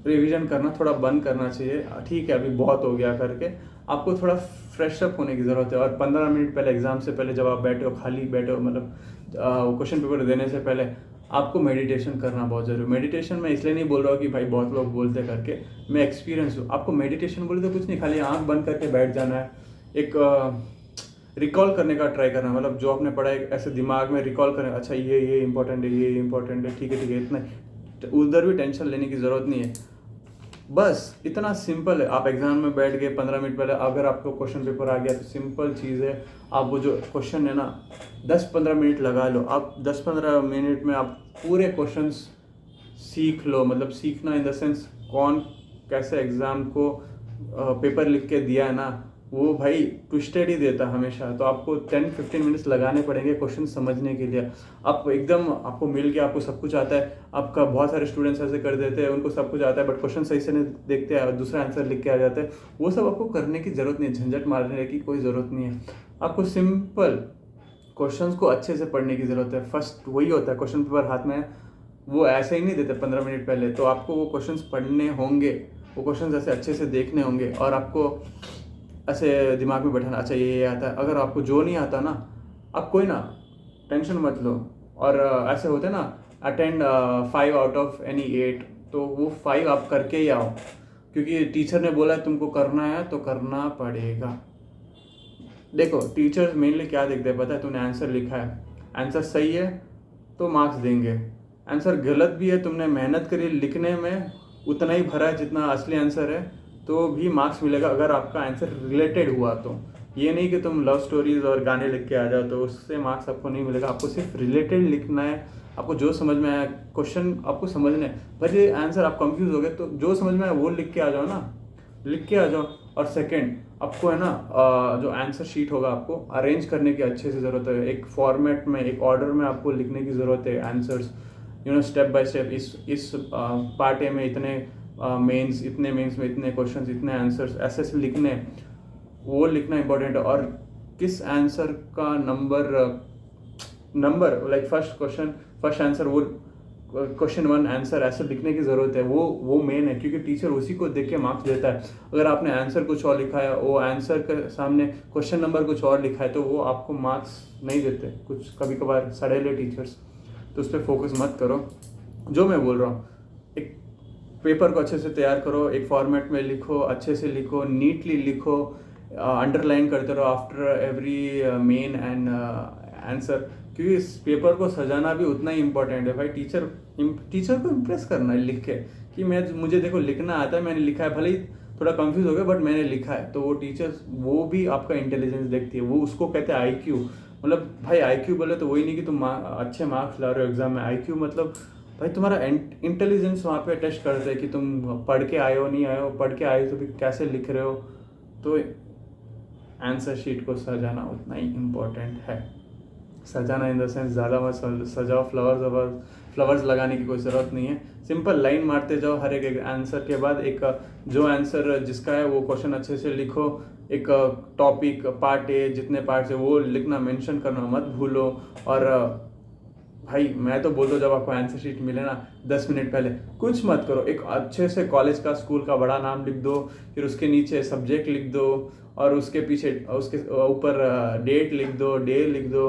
[SPEAKER 1] रिवीजन करना थोड़ा बंद करना चाहिए, ठीक है अभी बहुत हो गया करके, आपको थोड़ा फ्रेश अप होने की ज़रूरत है। और 15 मिनट पहले एग्ज़ाम से पहले जब आप बैठे हो, खाली बैठे हो, मतलब क्वेश्चन पेपर देने से पहले आपको मेडिटेशन करना बहुत ज़रूरी है। मेडिटेशन मैं इसलिए नहीं बोल रहा हूँ कि भाई बहुत लोग बोलते करके, मैं एक्सपीरियंस हूँ। आपको मेडिटेशन बोले तो कुछ नहीं, खाली आँख बंद करके बैठ जाना है, एक रिकॉल करने का ट्राई करना, मतलब जो आपने पढ़ा है ऐसे दिमाग में रिकॉल करें, अच्छा ये इंपॉर्टेंट है, ये इंपॉर्टेंट है, ठीक है इतना। उधर भी टेंशन लेने की ज़रूरत नहीं है, बस इतना सिंपल है। आप एग्जाम में बैठ गए 15 मिनट पहले, अगर आपको क्वेश्चन पेपर आ गया तो सिंपल चीज़ है, आप वो जो क्वेश्चन है ना 10-15 मिनट लगा लो। आप 10-15 मिनट में आप पूरे क्वेश्चंस सीख लो। मतलब सीखना इन द सेंस, कौन कैसे एग्ज़ाम को पेपर लिख के दिया है ना, वो भाई ट्विस्टेड ही देता हमेशा। तो आपको 10-15 मिनट्स लगाने पड़ेंगे क्वेश्चन समझने के लिए। आप एकदम आपको मिल गया, आपको सब कुछ आता है। आपका बहुत सारे स्टूडेंट्स ऐसे कर देते हैं, उनको सब कुछ आता है बट क्वेश्चन सही से नहीं देखते हैं और दूसरा आंसर लिख के आ जाते हैं। वो सब आपको करने की ज़रूरत नहीं है, झंझट मारने की कोई ज़रूरत नहीं है। आपको सिंपल क्वेश्चंस को अच्छे से पढ़ने की ज़रूरत है। फर्स्ट वही होता है, क्वेश्चन पेपर हाथ में वो ऐसे ही नहीं देते 15 मिनट पहले, तो आपको वो क्वेश्चंस पढ़ने होंगे, वो क्वेश्चंस ऐसे अच्छे से देखने होंगे और आपको ऐसे दिमाग में बैठाना, अच्छा ये आता है। अगर आपको जो नहीं आता ना, आप कोई ना टेंशन मत लो। और ऐसे होते ना, अटेंड 5 आउट ऑफ एनी 8, तो वो 5 आप करके ही आओ, क्योंकि टीचर ने बोला है तुमको करना है तो करना पड़ेगा। देखो टीचर्स मेनली क्या देखते हैं पता है, तूने आंसर लिखा है, आंसर सही है तो मार्क्स देंगे, आंसर गलत भी है, तुमने मेहनत करी लिखने में, उतना ही भरा है जितना असली आंसर है, तो भी मार्क्स मिलेगा अगर आपका आंसर रिलेटेड हुआ तो। ये नहीं कि तुम लव स्टोरीज और गाने लिख के आ जाओ तो उससे मार्क्स आपको नहीं मिलेगा। आपको सिर्फ रिलेटेड लिखना है, आपको जो समझ में आया क्वेश्चन आपको समझना है। भले आंसर आप कंफ्यूज हो गए तो जो समझ में आया वो लिख के आ जाओ ना, लिख के आ जाओ। और सेकंड, आपको है ना जो आंसर शीट होगा आपको अरेंज करने की अच्छे से ज़रूरत है। एक फॉर्मेट में, एक ऑर्डर में आपको लिखने की ज़रूरत है आंसर्स, स्टेप बाय स्टेप। इस पार्ट ए में इतने मेंस, इतने मेंस में इतने क्वेश्चंस, इतने आंसर्स, ऐसे ऐसे लिखने, वो लिखना इंपॉर्टेंट है। और किस आंसर का number like first question first answer, वो क्वेश्चन 1 आंसर ऐसे लिखने की ज़रूरत है। वो मेन है, क्योंकि टीचर उसी को देख के मार्क्स देता है। अगर आपने आंसर कुछ और लिखा है, वो आंसर के सामने क्वेश्चन नंबर कुछ और लिखा है, तो वो आपको मार्क्स नहीं देते, कुछ कभी कभार सड़ेले टीचर्स। तो उस पर फोकस मत करो। जो मैं बोल रहा हूँ, एक पेपर को अच्छे से तैयार करो, एक फॉर्मेट में लिखो, अच्छे से लिखो, नीटली लिखो, अंडरलाइन करते रहो after every main and answer, क्योंकि इस पेपर को सजाना भी उतना ही इम्पोर्टेंट है भाई। टीचर को इम्प्रेस करना है लिख के, कि मुझे देखो लिखना आता है, मैंने लिखा है, भले ही थोड़ा कंफ्यूज हो गया बट मैंने लिखा है। तो वो टीचर्स वो भी आपका इंटेलिजेंस देखती है, वो उसको कहते हैं IQ। मतलब भाई IQ बोले तो वही नहीं कि तुम अच्छे मार्क्स ला रहे हो एग्जाम में। IQ मतलब भाई तुम्हारा इंटेलिजेंस वहाँ पे टेस्ट करते हैं कि तुम पढ़ के आए हो, नहीं आए हो, पढ़ के आए हो तो भी कैसे लिख रहे हो। तो आंसर शीट को सजाना उतना ही इम्पोर्टेंट है। सजाना इन द सेंस ज़्यादा मत सजाओ, फ्लावर्स लगाने की कोई ज़रूरत नहीं है। सिंपल लाइन मारते जाओ हर एक आंसर के बाद। एक जो आंसर जिसका है वो क्वेश्चन अच्छे से लिखो, एक टॉपिक पार्ट ए जितने पार्ट्स है वो लिखना, मेंशन करना मत भूलो। और भाई मैं तो बोलता हूँ जब आपको आंसर शीट मिले ना 10 मिनट पहले कुछ मत करो, एक अच्छे से कॉलेज का स्कूल का बड़ा नाम लिख दो, फिर उसके नीचे सब्जेक्ट लिख दो और उसके पीछे उसके ऊपर डेट लिख दो, डे लिख दो।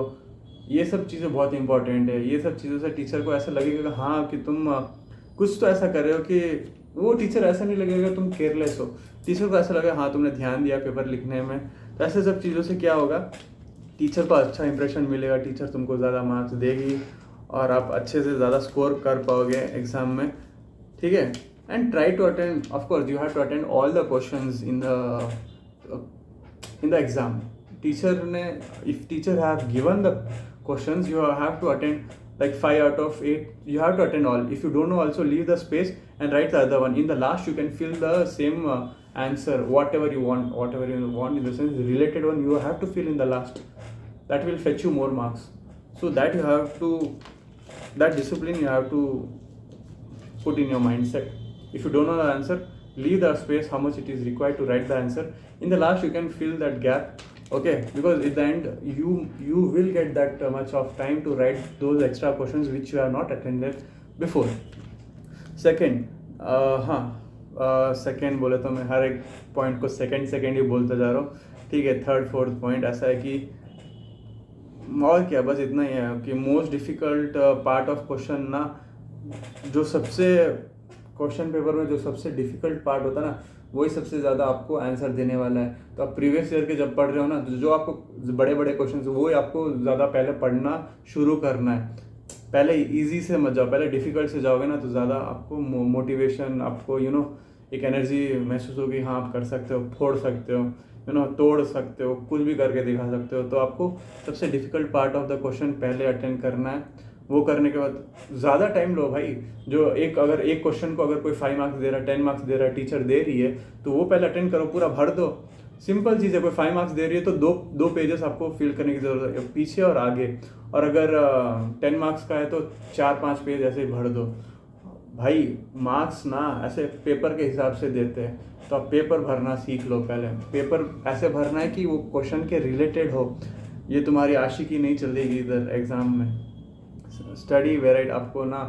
[SPEAKER 1] ये सब चीज़ें बहुत इंपॉर्टेंट है। ये सब चीज़ों से टीचर को ऐसा लगेगा कि हाँ कि तुम कुछ तो ऐसा कर रहे हो, कि वो टीचर ऐसा नहीं लगेगा तुम केयरलेस हो, टीचर को ऐसा लगेगा हाँ तुमने ध्यान दिया पेपर लिखने में। तो ऐसे सब चीज़ों से क्या होगा, टीचर को अच्छा इंप्रेशन मिलेगा, टीचर तुमको ज़्यादा मार्क्स देगी और आप अच्छे से ज़्यादा स्कोर कर पाओगे एग्ज़ाम में, ठीक है। And try to attend, of course you have to attend all the questions in the exam. Teacher ne, if teacher have given the questions, you have to attend like 5 out of 8, you have to attend all. If you don't know, also leave the space and write the other one. In the last you can fill the same answer, whatever you want in the sense related one, you have to fill in the last. That will fetch you more marks. So that you have to, that discipline you have to put in your mindset. If you don't know the answer, leave the space how much it is required to write the answer. In the last you can fill that gap, okay, because at the end you will get that much of time to write those extra questions which you have not attended before. Second, second बोले तो मैं हर एक point को second ही बोलता जा रहा हूँ, ठीक है। थर्ड फोर्थ पॉइंट ऐसा है कि और क्या, बस इतना ही है कि most difficult part of question ना, जो सबसे क्वेश्चन पेपर में जो सबसे डिफ़िकल्ट पार्ट होता है ना, वही सबसे ज़्यादा आपको आंसर देने वाला है। तो आप प्रीवियस ईयर के जब पढ़ रहे हो ना, तो जो आपको बड़े बड़े क्वेश्चन वही आपको ज़्यादा पहले पढ़ना शुरू करना है। पहले इजी से मत जाओ, पहले डिफ़िकल्ट से जाओगे ना तो ज़्यादा आपको मोटिवेशन, आपको एक एनर्जी महसूस होगी, हाँ आप कर सकते हो, फोड़ सकते हो, तोड़ सकते हो, कुछ भी करके दिखा सकते हो। तो आपको सबसे difficult part of the question पहले अटेंड करना है। वो करने के बाद ज़्यादा टाइम लो भाई। जो अगर एक क्वेश्चन को अगर कोई 5 मार्क्स दे रहा है, 10 मार्क्स दे रहा है, टीचर दे रही है, तो वो पहले अटेंड करो, पूरा भर दो। सिंपल चीज़ है, कोई 5 मार्क्स दे रही है तो दो पेजेस आपको फिल करने की ज़रूरत है, पीछे और आगे। और अगर 10 मार्क्स का है तो 4-5 पेज ऐसे ही भर दो भाई। मार्क्स ना ऐसे पेपर के हिसाब से देते हैं, तो आप पेपर भरना सीख लो पहले। पेपर ऐसे भरना है कि वो क्वेश्चन के रिलेटेड हो, ये तुम्हारी आशिकी नहीं चलेगी इधर एग्ज़ाम में। स्टडी वेराइटी, आपको ना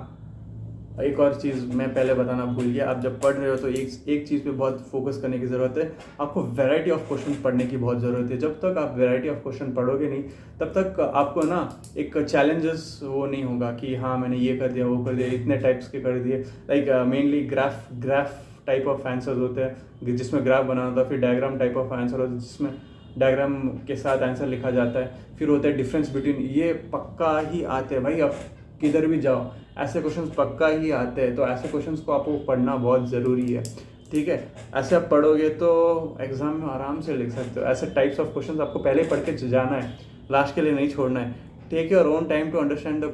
[SPEAKER 1] एक और चीज़ मैं पहले बताना भूल गया, आप जब पढ़ रहे हो तो एक चीज़ पे बहुत फोकस करने की ज़रूरत है। आपको वैरायटी ऑफ क्वेश्चन पढ़ने की बहुत ज़रूरत है। जब तक आप वैरायटी ऑफ क्वेश्चन पढ़ोगे नहीं, तब तक आपको ना एक चैलेंजेस वो नहीं होगा कि हाँ मैंने ये कर दिया, वो कर दिया, इतने टाइप्स के कर दिए। Like mainly graph type of answers होते हैं जिसमें ग्राफ बनाना होता है, फिर डायग्राम टाइप ऑफ आंसर होता है जिसमें डायग्राम के साथ आंसर लिखा जाता है, फिर होता है डिफरेंस बिटवीन। ये पक्का ही आते हैं भाई, आप किधर भी जाओ ऐसे क्वेश्चंस पक्का ही आते हैं। तो ऐसे क्वेश्चंस को आपको पढ़ना बहुत ज़रूरी है, ठीक है। ऐसे आप पढ़ोगे तो एग्ज़ाम में आराम से लिख सकते हो। ऐसे टाइप्स ऑफ क्वेश्चंस आपको पहले ही पढ़ के जाना है, लास्ट के लिए नहीं छोड़ना है। Take your own time to understand the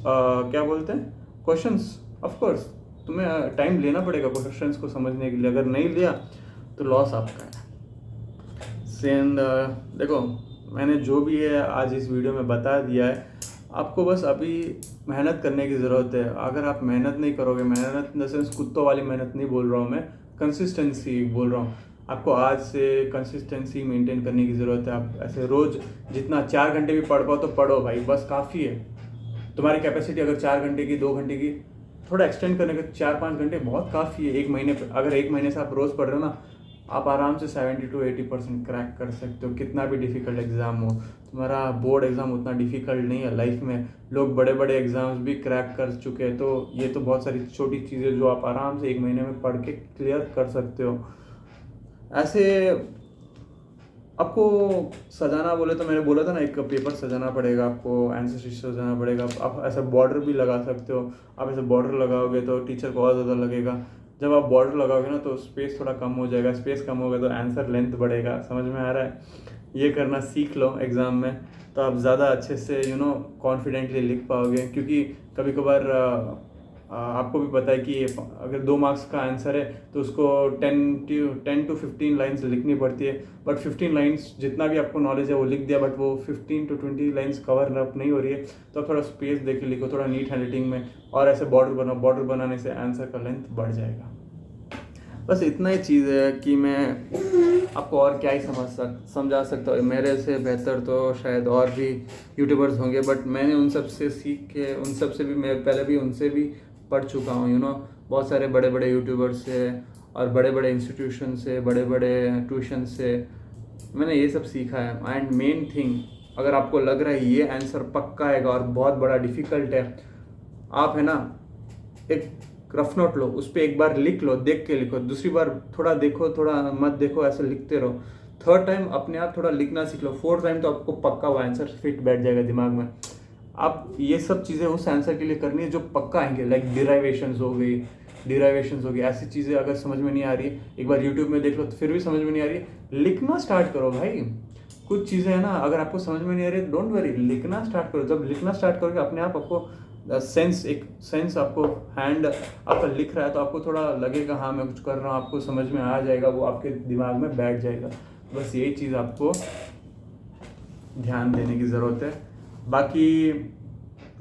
[SPEAKER 1] क्या बोलते हैं क्वेश्चंस। ऑफकोर्स तुम्हें टाइम लेना पड़ेगा क्वेश्चंस को समझने के लिए, अगर नहीं लिया तो लॉस आपका है। सेंड देखो, मैंने जो भी है आज इस वीडियो में बता दिया है, आपको बस अभी मेहनत करने की ज़रूरत है। अगर आप मेहनत नहीं करोगे, मेहनत इन द सेंस कुत्तों वाली मेहनत नहीं बोल रहा हूँ मैं, कंसिस्टेंसी बोल रहा हूँ। आपको आज से कंसिस्टेंसी मेंटेन करने की ज़रूरत है। आप ऐसे रोज़ जितना 4 घंटे भी पढ़ पाओ तो पढ़ो भाई, बस काफ़ी है। तुम्हारी कैपेसिटी अगर 4 घंटे की, 2 घंटे की, थोड़ा एक्सटेंड करने के 4-5 घंटे बहुत काफ़ी है। एक महीने पे, अगर 1 महीने से आप रोज़ पढ़ रहे हो ना, आप आराम से 70 to 80% क्रैक कर सकते हो। कितना भी डिफ़िकल्ट एग्ज़ाम हो, तुम्हारा बोर्ड एग्ज़ाम उतना डिफ़िकल्ट नहीं है। लाइफ में लोग बड़े बड़े एग्ज़ाम्स भी क्रैक कर चुके हैं। तो ये तो बहुत सारी छोटी चीज़ें जो आप आराम से 1 महीने में पढ़ के क्लियर कर सकते हो। ऐसे आपको सजाना बोले तो मैंने बोला था ना, एक पेपर सजाना पड़ेगा आपको, आंसर शीट सजाना पड़ेगा। आप ऐसा बॉर्डर भी लगा सकते हो। आप ऐसे बॉर्डर लगाओगे तो टीचर को और ज़्यादा लगेगा। जब आप बॉर्डर लगाओगे ना तो स्पेस थोड़ा कम हो जाएगा, स्पेस कम होगा तो आंसर लेंथ बढ़ेगा। समझ में आ रहा है? ये करना सीख लो एग्ज़ाम में, तो आप ज़्यादा अच्छे से कॉन्फिडेंटली लिख पाओगे। क्योंकि कभी कभार आपको भी पता है कि अगर 2 मार्क्स का आंसर है तो उसको 10 to 15 लाइन्स लिखनी पड़ती है। बट 15 लाइन्स जितना भी आपको नॉलेज है वो लिख दिया, बट वो 15 to 20 लाइन्स कवर अप नहीं हो रही है। तो थोड़ा स्पेस देख के लिखो, थोड़ा नीट हैंडराइटिंग में, और ऐसे बॉर्डर बनाओ। बॉर्डर बनाने से आंसर का लेंथ बढ़ जाएगा। बस इतना ही चीज़ है कि मैं आपको और क्या ही समझा सकता हूँ। मेरे से बेहतर तो शायद और भी यूट्यूबर्स होंगे, बट मैंने उन सब से सीख के, उन सब से भी मैं पहले भी उनसे भी पढ़ चुका हूँ। बहुत सारे बड़े बड़े यूट्यूबर्स से और बड़े बड़े इंस्टीट्यूशन से, बड़े बड़े ट्यूशन से मैंने ये सब सीखा है। एंड मेन थिंग अगर आपको लग रहा है ये आंसर पक्का आएगा और बहुत बड़ा डिफिकल्ट है, आप है ना एक रफ नोट लो, उस पर एक बार लिख लो, देख के लिखो, दूसरी बार थोड़ा देखो, थोड़ा मत देखो, ऐसे लिखते रहो। थर्ड टाइम अपने आप थोड़ा लिखना सीख लो, फोर्थ टाइम तो आपको पक्का वो आंसर फिट बैठ जाएगा दिमाग में। आप ये सब चीज़ें उस आंसर के लिए करनी है जो पक्का आएंगे, लाइक डिराइवेशंस हो गई, ऐसी चीज़ें अगर समझ में नहीं आ रही है एक बार यूट्यूब में देख लो, तो फिर भी समझ में नहीं आ रही है, लिखना स्टार्ट करो भाई। कुछ चीज़ें है ना, अगर आपको समझ में नहीं आ रही है, डोंट वरी, लिखना स्टार्ट करो। जब लिखना स्टार्ट करोगे अपने आप आपको सेंस आपको हैंड आपका लिख रहा है तो आपको थोड़ा लगेगा हाँ मैं कुछ कर रहा हूँ, आपको समझ में आ जाएगा, वो आपके दिमाग में बैठ जाएगा। बस यही चीज़ आपको ध्यान देने की ज़रूरत है। बाकी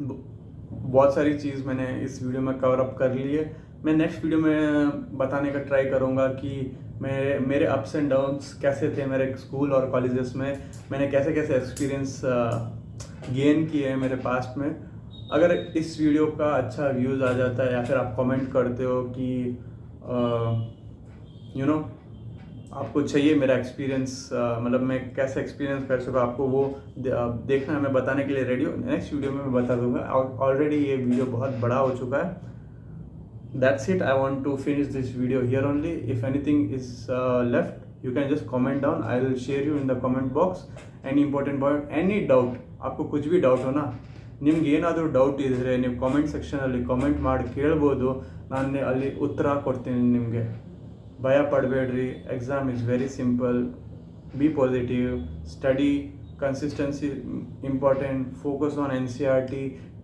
[SPEAKER 1] बहुत सारी चीज़ मैंने इस वीडियो में कवर अप कर ली है। मैं नेक्स्ट वीडियो में बताने का ट्राई करूँगा कि मेरे अप्स एंड डाउन्स कैसे थे मेरे स्कूल और कॉलेजेस में, मैंने कैसे कैसे एक्सपीरियंस गेन किए हैं मेरे पास्ट में। अगर इस वीडियो का अच्छा व्यूज़ आ जाता है या फिर आप कमेंट करते हो कि यू नो आपको चाहिए मेरा एक्सपीरियंस, मतलब मैं कैसे एक्सपीरियंस कर सकूँ, आपको वो देखना है, मैं बताने के लिए रेडी हूँ। नेक्स्ट वीडियो में मैं बता दूंगा। ऑलरेडी ये वीडियो बहुत बड़ा हो चुका है। That's it. I want to finish this video here only. If anything is left, you can just comment down. I will share you in the comment box. Any important point, any doubt, आपको कुछ भी doubt हो ना, ನಿಮ್ಗೆ ಏನಾದರೂ doubt ಇದ್ದರೆ ನೀವು comment ಸೆಕ್ಷನಲ್ಲಿ ಕಾಮೆಂಟ್ ಮಾಡಿ ಕೇಳ್ಬೋದು, ನಾನು ಅಲ್ಲಿ ಉತ್ತರ ಕೊಡ್ತೀನಿ ನಿಮಗೆ. ಭಯ ಪಡಬೇಡ್ರಿ, exam is very simple. Be positive, study, consistency important, focus on NCERT,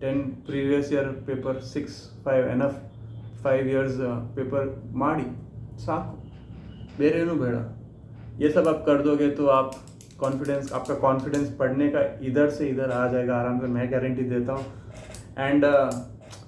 [SPEAKER 1] 10 previous year paper 6, 5 enough, 5 years paper माड़ी साकु, बेरेनू बेड़ा। ये सब आप कर दोगे तो आप आपका कॉन्फिडेंस पढ़ने का इधर से इधर आ जाएगा आराम से, मैं गारंटी देता हूँ। एंड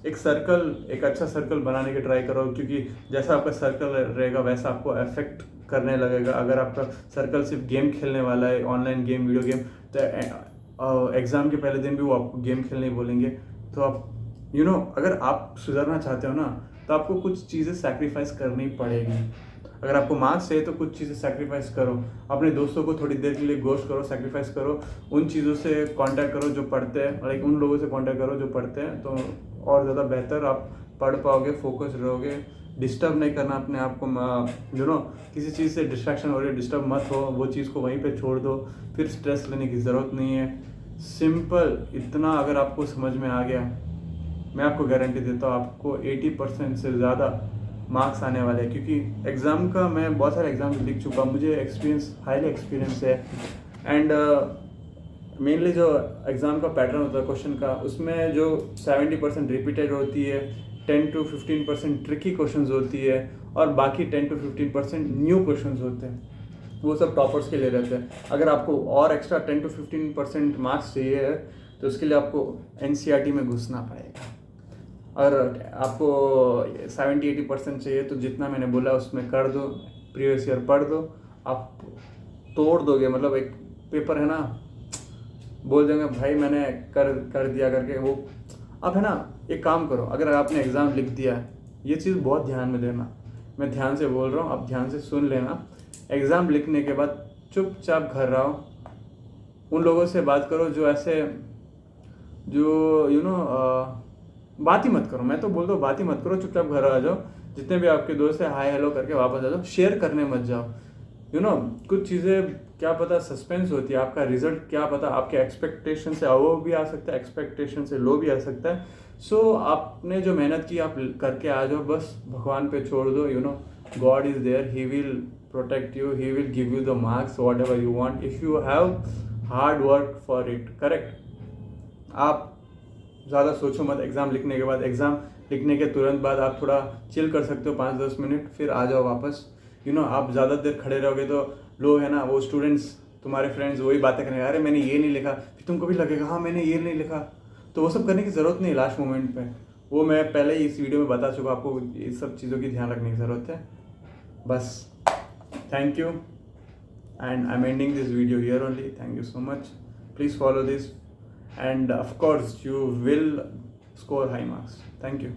[SPEAKER 1] एक अच्छा सर्कल बनाने की ट्राई करो, क्योंकि जैसा आपका सर्कल रहेगा वैसा आपको अफेक्ट करने लगेगा। अगर आपका सर्कल सिर्फ गेम खेलने वाला है, ऑनलाइन गेम, वीडियो गेम, तो एग्ज़ाम के पहले दिन भी वो आपको गेम खेलने बोलेंगे। तो आप अगर आप सुधरना चाहते हो ना, तो आपको कुछ चीज़ें सैक्रिफाइस करनी पड़ेगी। अगर आपको मार्क्स चाहिए तो कुछ चीज़ें सैक्रिफाइस करो, अपने दोस्तों को थोड़ी देर के लिए गोश्त करो, सैक्रिफाइस करो, उन चीज़ों से कांटेक्ट करो जो पढ़ते हैं, लाइक उन लोगों से कांटेक्ट करो जो पढ़ते हैं, तो और ज़्यादा बेहतर आप पढ़ पाओगे, फोकस रहोगे। डिस्टर्ब नहीं करना अपने आप को, किसी चीज़ से डिस्ट्रैक्शन हो रही है, डिस्टर्ब मत हो, वो चीज़ को वहीं पे छोड़ दो, फिर स्ट्रेस लेने की ज़रूरत नहीं है। सिंपल इतना अगर आपको समझ में आ गया, मैं आपको गारंटी देता हूँ आपको 80% से ज़्यादा मार्क्स आने वाले हैं। क्योंकि एग्ज़ाम का मैं बहुत सारे एग्ज़ाम लिख चुका हूँ, मुझे हाईली एक्सपीरियंस है। एंड मेनली जो एग्ज़ाम का पैटर्न होता है क्वेश्चन का, उसमें जो 70% रिपीटेड होती है, 10 to 15% ट्रिकी क्वेश्चंस होती है, और बाकी 10 to 15% न्यू क्वेश्चंस होते हैं, वो सब टॉपर्स के लिए रहते हैं। अगर आपको और एक्स्ट्रा 10 to 15% मार्क्स चाहिए तो उसके लिए आपको NCERT में घुसना पड़ेगा। अगर आपको 70-80% चाहिए तो जितना मैंने बोला उसमें कर दो, प्रीवियस ईयर पढ़ दो, आप तोड़ दोगे। मतलब एक पेपर है ना, बोल देंगे भाई मैंने कर दिया करके। वो आप है ना, एक काम करो, अगर आपने एग्ज़ाम लिख दिया, ये चीज़ बहुत ध्यान में देना, मैं ध्यान से बोल रहा हूँ, आप ध्यान से सुन लेना। एग्ज़ाम लिखने के बाद चुपचाप घर आओ, उन लोगों से बात करो जो बात ही मत करो। मैं तो बोलता हूँ बात ही मत करो, चुपचाप घर आ जाओ। जितने भी आपके दोस्त हैं हाय हेलो करके वापस आ जाओ, शेयर करने मत जाओ। कुछ चीज़ें क्या पता सस्पेंस होती है, आपका रिजल्ट क्या पता आपके एक्सपेक्टेशन से वो भी आ सकता है, एक्सपेक्टेशन से लो भी आ सकता है। सो आपने जो मेहनत की आप करके आ जाओ, बस भगवान पे छोड़ दो। God is there, he will protect you, he will give you the marks whatever you want if you have hard work for it. Correct. आप ज़्यादा सोचो मत। एग्ज़ाम लिखने के तुरंत बाद आप थोड़ा चिल कर सकते हो 5-10 मिनट, फिर आ जाओ वापस। आप ज़्यादा देर खड़े रहोगे तो लोग है ना, वो स्टूडेंट्स, तुम्हारे फ्रेंड्स वही बातें करेंगे, अरे मैंने ये नहीं लिखा, फिर तुमको भी लगेगा हाँ मैंने ये नहीं लिखा। तो वो सब करने की ज़रूरत नहीं लास्ट मोमेंट पे, वो मैं पहले ही इस वीडियो में बता चुका, आपको इस सब चीज़ों की ध्यान रखने की ज़रूरत है। बस thank you, and I am ending this video here only. Thank you so much, please follow this, and of course you will score high marks. Thank you.